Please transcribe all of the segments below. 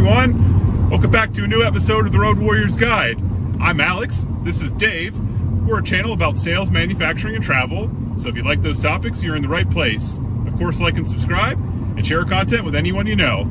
everyone. Welcome back to a new episode of the Road Warriors Guide. I'm Alex. This is Dave. We're a channel about sales, manufacturing, and travel. So if you like those topics, you're in the right place. Of course, like and subscribe and share content with anyone you know.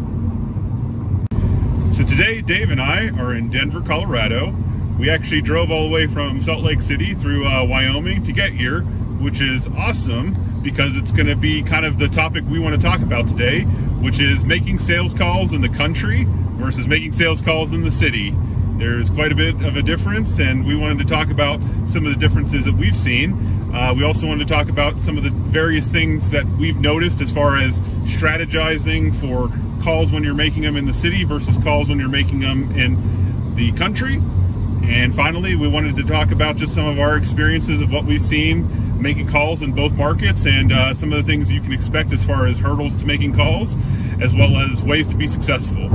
So today, Dave and I are in Denver, Colorado. We actually drove all the way from Salt Lake City through Wyoming to get here, which is awesome because it's going to be kind of the topic we want to talk about today, which is making sales calls in the country versus making sales calls in the city. There's quite a bit of a difference, and we wanted to talk about some of the differences that we've seen. We also wanted to talk about some of the various things that we've noticed as far as strategizing for calls when you're making them in the city versus calls when you're making them in the country. And finally, we wanted to talk about just some of our experiences of what we've seen making calls in both markets and some of the things you can expect as far as hurdles to making calls, as well as ways to be successful.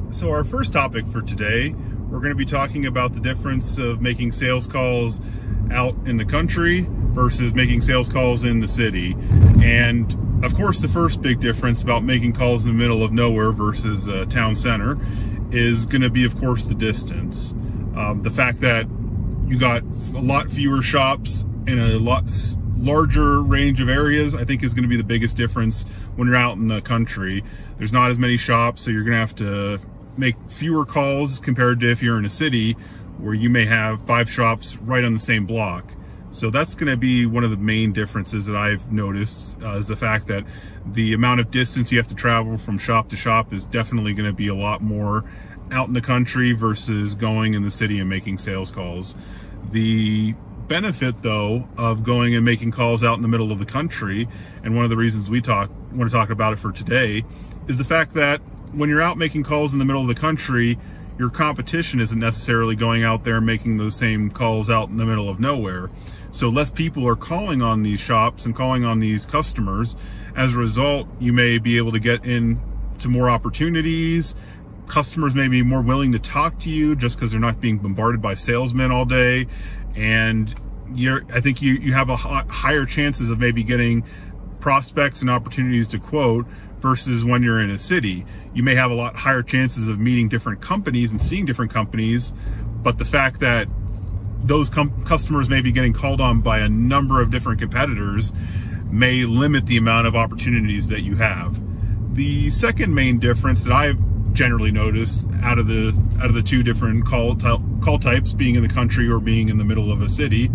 So our first topic for today, we're going to be talking about the difference of making sales calls out in the country versus making sales calls in the city. And of course, the first big difference about making calls in the middle of nowhere versus town center is going to be, of course, the distance. The fact that you got a lot fewer shops in a lot larger range of areas, I think is going to be the biggest difference when you're out in the country. There's not as many shops, so you're going to have to make fewer calls compared to if you're in a city where you may have 5 shops right on the same block. So that's going to be one of the main differences that I've noticed, is the fact that the amount of distance you have to travel from shop to shop is definitely going to be a lot more out in the country versus going in the city and making sales calls. The benefit, though, of going and making calls out in the middle of the country, and one of the reasons we want to talk about it for today, is the fact that when you're out making calls in the middle of the country, your competition isn't necessarily going out there making those same calls out in the middle of nowhere. So less people are calling on these shops and calling on these customers. As a result, you may be able to get into more opportunities. Customers may be more willing to talk to you just because they're not being bombarded by salesmen all day. And I think you have a higher chances of maybe getting prospects and opportunities to quote versus when you're in a city. You may have a lot higher chances of meeting different companies and seeing different companies, but the fact that those customers may be getting called on by a number of different competitors may limit the amount of opportunities that you have. The second main difference that I've generally noticed out of the two different call types, being in the country or being in the middle of a city,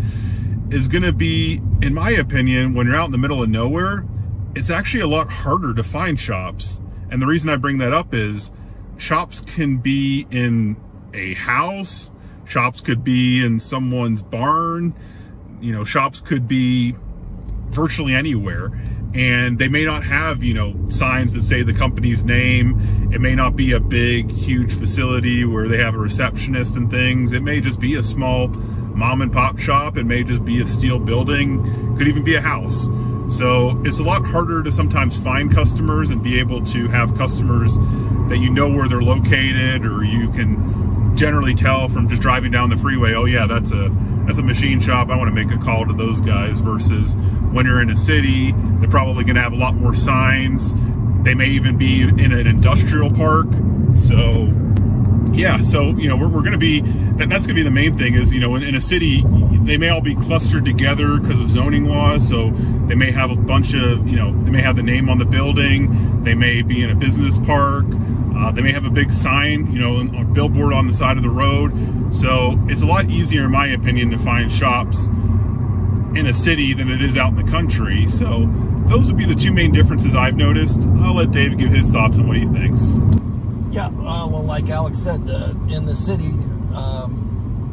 is going to be, in my opinion, when you're out in the middle of nowhere, it's actually a lot harder to find shops. And the reason I bring that up is shops can be in a house, shops could be in someone's barn, shops could be virtually anywhere. And they may not have, signs that say the company's name. It may not be a big, huge facility where they have a receptionist and things. It may just be a small mom and pop shop. It may just be a steel building. Could even be a house. So it's a lot harder to sometimes find customers and be able to have customers that you know where they're located, or you can generally tell from just driving down the freeway, oh yeah, that's a machine shop, I want to make a call to those guys, versus when you're in a city, they're probably going to have a lot more signs. They may even be in an industrial park. So yeah, so we're going to be, that's going to be the main thing is, in a city, they may all be clustered together because of zoning laws. So they may have a bunch of, they may have the name on the building, they may be in a business park, they may have a big sign, a billboard on the side of the road. So it's a lot easier, in my opinion, to find shops in a city than it is out in the country. So those would be the two main differences I've noticed. I'll let Dave give his thoughts on what he thinks. Yeah, well, like Alex said, in the city,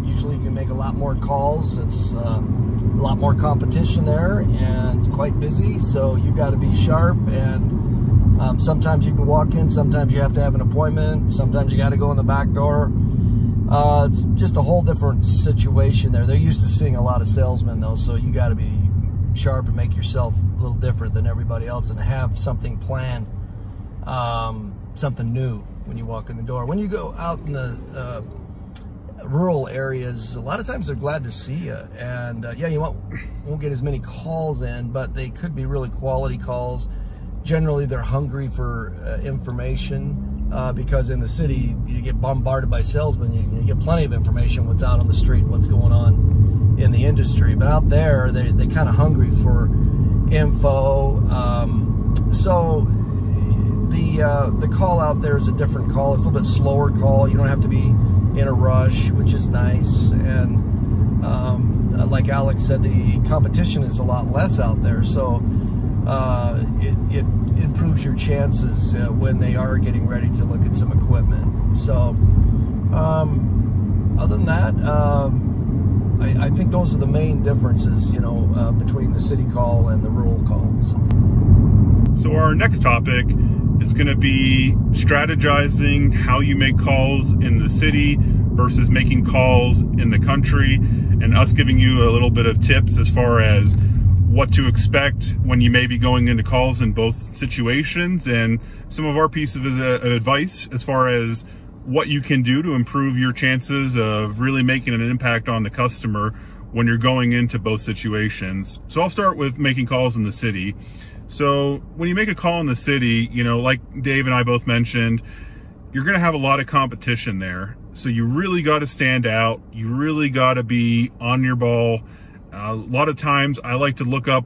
usually you can make a lot more calls. It's a lot more competition there and quite busy, so you got to be sharp. And sometimes you can walk in, sometimes you have to have an appointment, sometimes you got to go in the back door. It's just a whole different situation there. They're used to seeing a lot of salesmen, though, so you got to be sharp and make yourself a little different than everybody else and have something planned, something new when you walk in the door. When you go out in the rural areas, a lot of times they're glad to see you, and yeah, you won't get as many calls in, but they could be really quality calls. Generally, they're hungry for information, because in the city you get bombarded by salesmen. You get plenty of information, what's out on the street, what's going on in the industry. But out there, they're kind of hungry for info. So the call out there is a different call. It's a little bit slower call. You don't have to be in a rush, which is nice. And like Alex said, the competition is a lot less out there, so it improves your chances when they are getting ready to look at some equipment. So other than that, I think those are the main differences, you know, between the city call and the rural calls. So our next topic is going to be strategizing how you make calls in the city versus making calls in the country, and us giving you a little bit of tips as far as what to expect when you may be going into calls in both situations, and some of our pieces of advice as far as what you can do to improve your chances of really making an impact on the customer when you're going into both situations. So I'll start with making calls in the city. So when you make a call in the city, you know, like Dave and I both mentioned, you're going to have a lot of competition there. So you really got to stand out. You really got to be on your ball. A lot of times I like to look up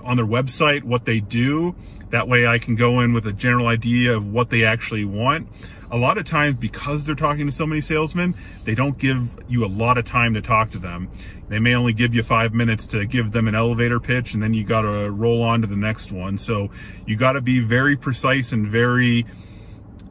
on their website what they do. That way I can go in with a general idea of what they actually want. A lot of times, because they're talking to so many salesmen, they don't give you a lot of time to talk to them. They may only give you 5 minutes to give them an elevator pitch, and then you got to roll on to the next one. So you got to be very precise and very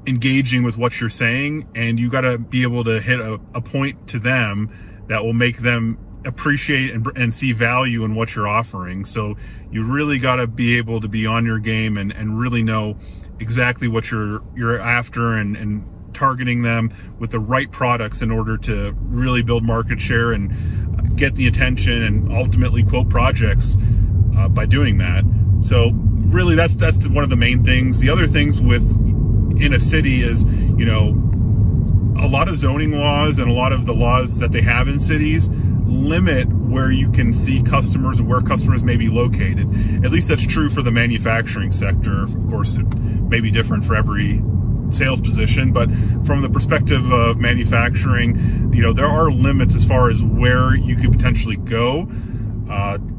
engaging with what you're saying, and you got to be able to hit a point to them that will make them appreciate and see value in what you're offering. So you really got to be able to be on your game and really know exactly what you're after, and targeting them with the right products in order to really build market share and get the attention and ultimately quote projects by doing that. So really that's one of the main things. The other things in a city is, you know, a lot of zoning laws and a lot of the laws that they have in cities limit where you can see customers and where customers may be located. At least that's true for the manufacturing sector. Of course, it may be different for every sales position, but from the perspective of manufacturing, you know, there are limits as far as where you could potentially go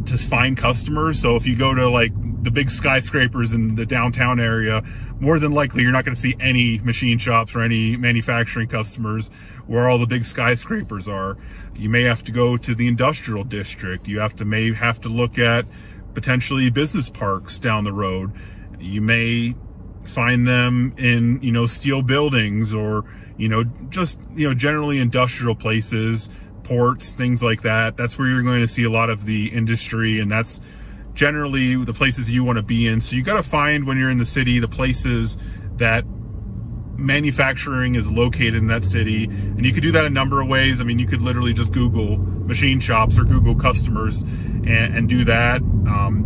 to find customers. So if you go to like the big skyscrapers in the downtown area, more than likely you're not going to see any machine shops or any manufacturing customers where all the big skyscrapers are. You may have to go to the industrial district. You may have to look at potentially business parks down the road. You may find them in, you know, steel buildings, or, you know, just, you know, generally industrial places, ports, things like that. That's where you're going to see a lot of the industry, and that's generally the places you want to be in. So you got to find, when you're in the city, the places that manufacturing is located in that city. And you could do that a number of ways. I mean, you could literally just Google machine shops or Google customers and do that.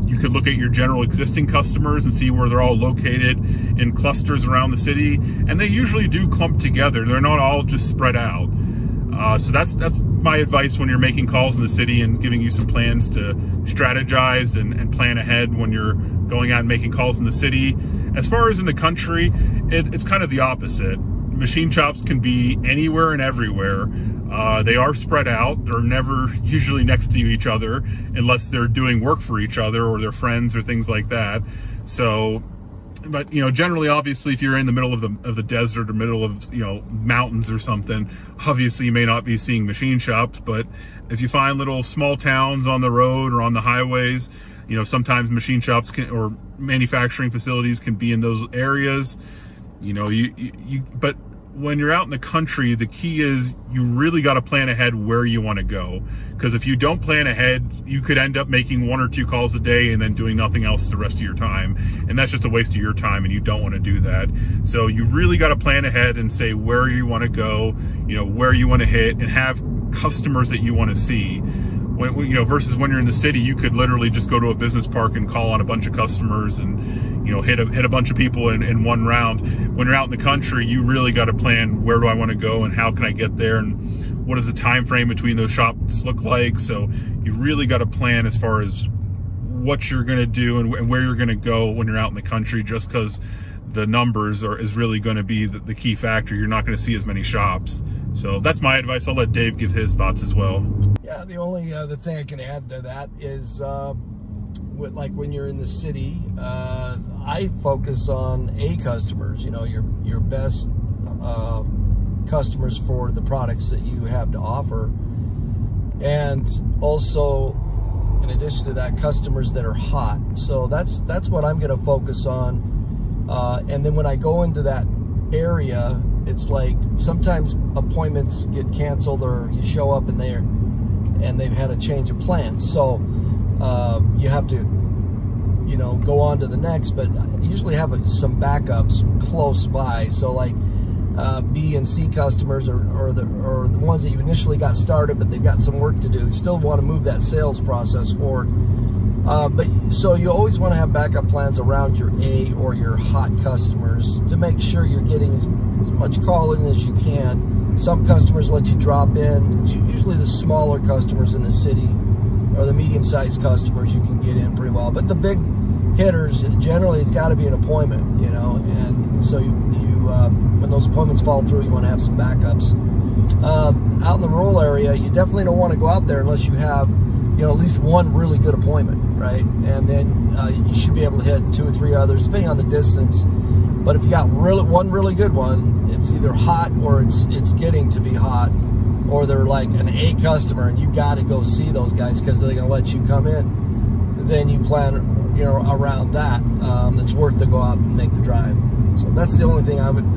You could look at your general existing customers and see where they're all located in clusters around the city, and they usually do clump together. They're not all just spread out. So that's my advice when you're making calls in the city, and giving you some plans to strategize and plan ahead when you're going out and making calls in the city. As far as in the country, it's kind of the opposite. Machine shops can be anywhere and everywhere. They are spread out. They're never usually next to each other unless they're doing work for each other or they're friends or things like that. So, but, you know, generally, obviously, if you're in the middle of the desert or middle of, you know, mountains or something, obviously you may not be seeing machine shops. But if you find little small towns on the road or on the highways, you know, sometimes machine shops or manufacturing facilities can be in those areas. You know, but when you're out in the country, the key is you really got to plan ahead where you want to go. Because if you don't plan ahead, you could end up making 1 or 2 calls a day and then doing nothing else the rest of your time. And that's just a waste of your time, and you don't want to do that. So you really got to plan ahead and say where you want to go, you know, where you want to hit, and have customers that you want to see. When, you know, versus when you're in the city, you could literally just go to a business park and call on a bunch of customers and, you know, hit a bunch of people in one round. When you're out in the country, you really got to plan, where do I want to go and how can I get there, and what does the time frame between those shops look like. So you really got to plan as far as what you're going to do and where you're going to go when you're out in the country, just because the numbers is really going to be the key factor. You're not going to see as many shops. So that's my advice. I'll let Dave give his thoughts as well. Yeah, the only other thing I can add to that is like when you're in the city, I focus on A customers, you know, your best customers for the products that you have to offer. And also, in addition to that, customers that are hot. So that's what I'm going to focus on. And then when I go into that area, it's like sometimes appointments get canceled, or you show up and they've had a change of plans. So you have to, you know, go on to the next, but usually have some backups close by. So like B and C customers, or the ones that you initially got started, but they've got some work to do. You still want to move that sales process forward. But so you always want to have backup plans around your A or your hot customers to make sure you're getting as much calling as you can. Some customers let you drop in. Usually the smaller customers in the city, or the medium-sized customers, you can get in pretty well. But the big hitters, generally it's got to be an appointment, you know. And so when those appointments fall through, you want to have some backups. Out in the rural area, you definitely don't want to go out there unless you have, you know, at least one really good appointment, right? And then you should be able to hit 2 or 3 others, depending on the distance. But if you got one really good one, it's either hot or it's getting to be hot, or they're like an A customer, and you got to go see those guys because they're going to let you come in. Then you plan, you know, around that. It's worth to go out and make the drive. So that's the only thing I would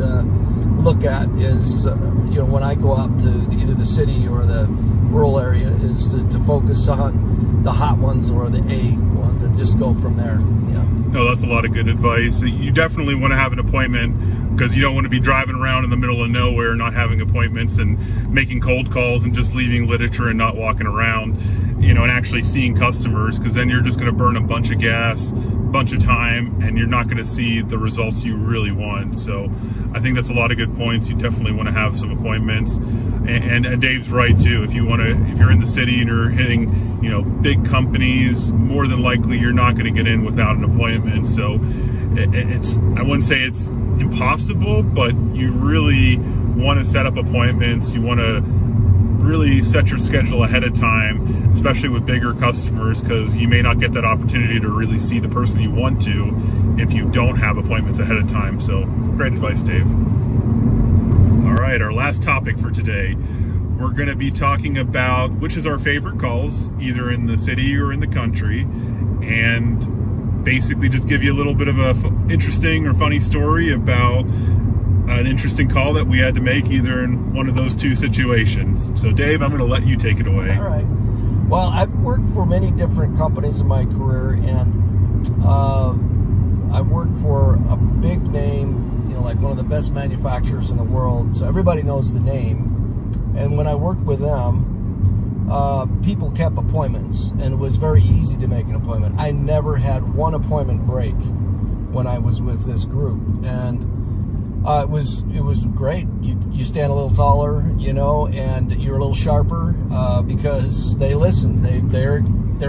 look at is, you know, when I go out to either the city or the rural area, is to focus on the hot ones or the A ones and just go from there. Yeah. No, that's a lot of good advice. You definitely want to have an appointment, because you don't want to be driving around in the middle of nowhere, not having appointments and making cold calls and just leaving literature and not walking around, you know, and actually seeing customers, because then you're just going to burn a bunch of gas, bunch of time, and you're not going to see the results you really want. So I think that's a lot of good points. You definitely want to have some appointments, and Dave's right too. If you're in the city and you're hitting, you know, big companies, more than likely you're not going to get in without an appointment. So I wouldn't say it's impossible, but you really want to set up appointments. You want to really set your schedule ahead of time, especially with bigger customers, because you may not get that opportunity to really see the person you want to if you don't have appointments ahead of time. So great advice, Dave. All right, our last topic for today, we're going to be talking about which is our favorite calls, either in the city or in the country, and basically just give you a little bit of a interesting or funny story about an interesting call that we had to make either in one of those two situations. So Dave, I'm going to let you take it away. All right. Well, I've worked for many different companies in my career, and I worked for a big name, you know, like one of the best manufacturers in the world. So everybody knows the name. And when I worked with them, people kept appointments, and it was very easy to make an appointment. I never had one appointment break when I was with this group, and it was great. You stand a little taller, you know, and you're a little sharper because they listen. They're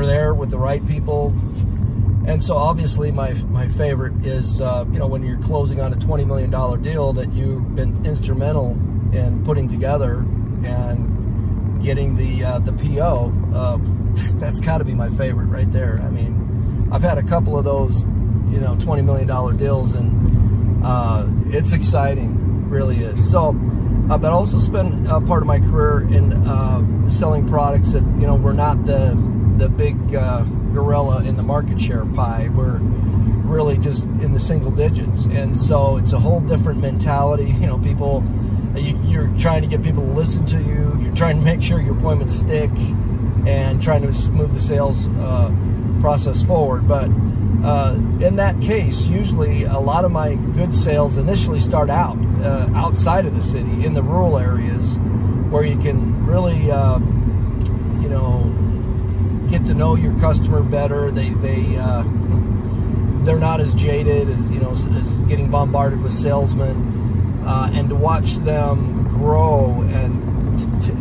there with the right people. And so obviously my favorite is you know, when you're closing on a $20 million deal that you've been instrumental in putting together and getting the PO. That's got to be my favorite right there. I mean, I've had a couple of those, you know, $20 million deals, and it's exciting, really is. So, but I also spent part of my career in selling products that, you know, were not the big gorilla in the market share pie. We're really just in the single digits, and so it's a whole different mentality. You know, people, you're trying to get people to listen to you. You're trying to make sure your appointments stick, and trying to move the sales process forward. But in that case, usually a lot of my good sales initially start out outside of the city, in the rural areas, where you can really, you know, get to know your customer better. They're not as jaded as, you know, as getting bombarded with salesmen, and to watch them grow and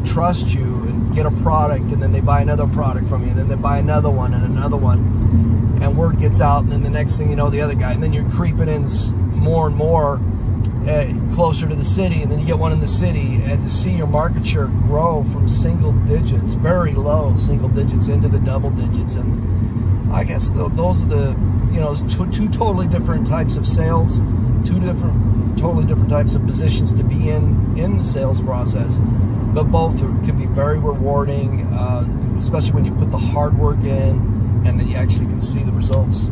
trust you and get a product, and then they buy another product from you, and then they buy another one and another one, and word gets out, and then the next thing you know, the other guy, and then you're creeping in more and more closer to the city, and then you get one in the city, and to see your market share grow from single digits, very low single digits, into the double digits. And I guess those are the, you know, two totally different types of sales, totally different types of positions to be in the sales process, but both can be very rewarding, especially when you put the hard work in and then you actually can see the results.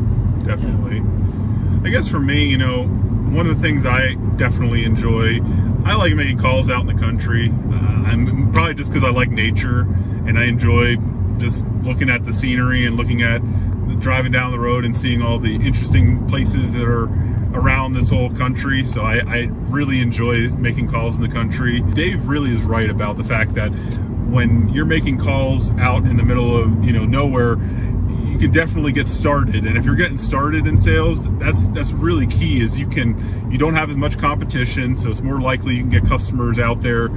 Definitely. Yeah. I guess for me, you know, one of the things I definitely enjoy, I like making calls out in the country. I'm probably just because I like nature, and I enjoy just looking at the scenery and looking at driving down the road and seeing all the interesting places that are around this whole country. So I really enjoy making calls in the country. Dave really is right about the fact that when you're making calls out in the middle of, you know, nowhere, you can definitely get started. And if you're getting started in sales, that's really key, is you don't have as much competition, so it's more likely you can get customers out there,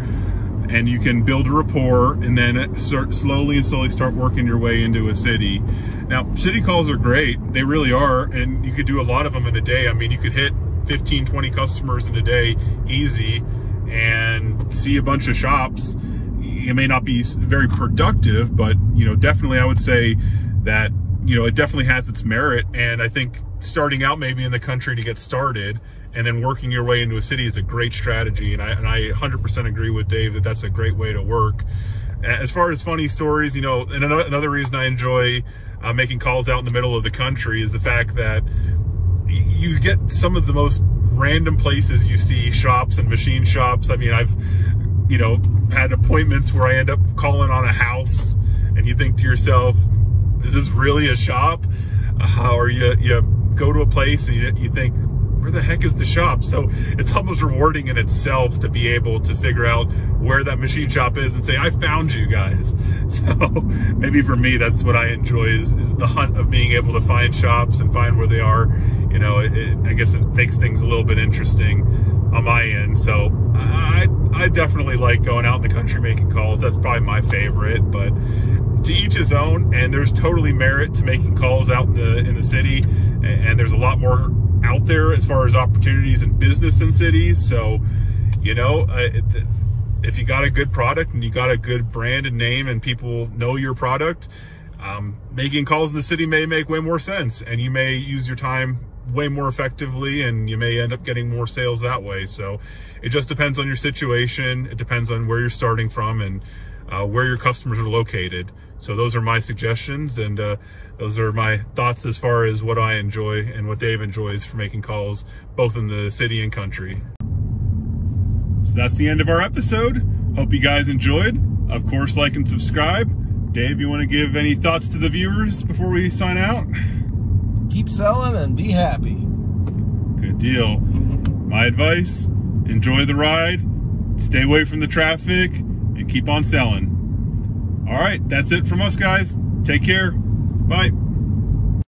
and you can build a rapport, and then slowly start working your way into a city. Now, city calls are great. They really are, and you could do a lot of them in a day. I mean, you could hit 15, 20 customers in a day easy and see a bunch of shops. It may not be very productive, but, you know, definitely I would say that, you know, it definitely has its merit. And I think starting out maybe in the country to get started and then working your way into a city is a great strategy. And I 100% agree with Dave that that's a great way to work. As far as funny stories, you know, and another reason I enjoy making calls out in the middle of the country is the fact that you get some of the most random places you see shops and machine shops. I mean, I've, you know, had appointments where I end up calling on a house, and you think to yourself, is this really a shop? Or you go to a place and you think, where the heck is the shop? So it's almost rewarding in itself to be able to figure out where that machine shop is and say, I found you guys. So maybe for me, that's what I enjoy, is the hunt of being able to find shops and find where they are. You know, I guess it makes things a little bit interesting on my end. So I definitely like going out in the country making calls. That's probably my favorite, but to each his own. And there's totally merit to making calls out in the city, and there's a lot more out there as far as opportunities in business in cities. So, you know, if you got a good product and you got a good brand and name and people know your product, making calls in the city may make way more sense, and you may use your time way more effectively, and you may end up getting more sales that way. So it just depends on your situation. It depends on where you're starting from and where your customers are located. So those are my suggestions, and those are my thoughts as far as what I enjoy and what Dave enjoys for making calls both in the city and country. So that's the end of our episode. Hope you guys enjoyed. Of course, like and subscribe. Dave, you want to give any thoughts to the viewers before we sign out? Keep selling and be happy. Good deal. My advice, enjoy the ride, stay away from the traffic, and keep on selling. All right, that's it from us, guys. Take care. Bye.